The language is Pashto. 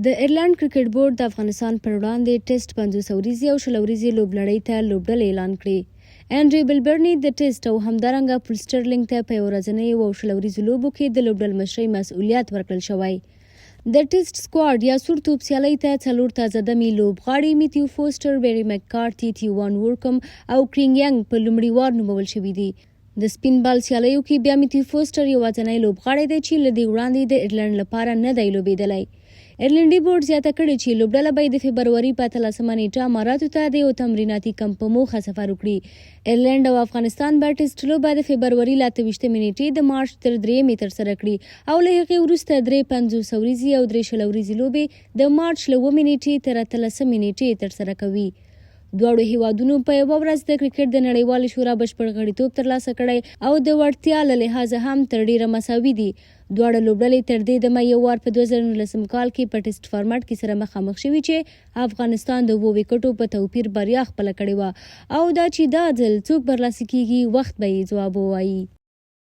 د ایرلینډ کرکټ بورډ د افغانستان پر وړاندې ټیسټ 50 اووریزې او 100 اووریزې لوبډلې ته لوبډلې اعلان کړې. انډري بلبرني د ټیسټ او همدارنګه پل سټرلینګ ته په یو ورځنۍ او 100 اووریزې لوبو کې د لوبډل مشرۍ مسؤلیت ورکړل شوی. د ټیسټ سکواډ یا سور توپ سیالۍ ته 4 تازه دمي لوبغاړي میتیو فوسټر، بیری مککارتي، تیوان وورکم او کرینګ په لومړي وار نومول شوي دي. د سپین بال سیالیو کې بیا میتیو فوسټر یوازینی لوبغاړی دی چې له دې وړاندې د ایرلینډ لپاره نه دی لوبېدلی. ایرلینډي بورډ زیاته کړې چې لوبډله به د فبروري په 13مه نیټه اماراتو ته د یو تمریناتي کمپ په موخه سفر وکړي. ایرلینډ او افغانستان به ټیسټ لوبه د فبروري له 28مې نیټې د مارچ تر 3مې ترسره کړي او له هغې وروسته 3 50 اووریزې او 3 100 اووریزې لوبې د مارچ له 9مې نیټې تر 13مې نیټې ترسره کوي. دواړو هیوادونو په یوه ورځ د کرکټ د نړیوالې شورا بشپړ غړیتوب ترلاسه کړی او د وړتیا له لحاظه هم تر ډیره مساوي دي. دواړه لوبډلې تر دې دمه یو وار په 2019 کال کې په ټیسټ فارمټ کې سره مخامخ شوي چې افغانستان د 2 وکټو په توپیر بریا خپله کړې وه او دا چې دا ځل څوک برلاسه کیږي وخت به یې ځواب ووایي.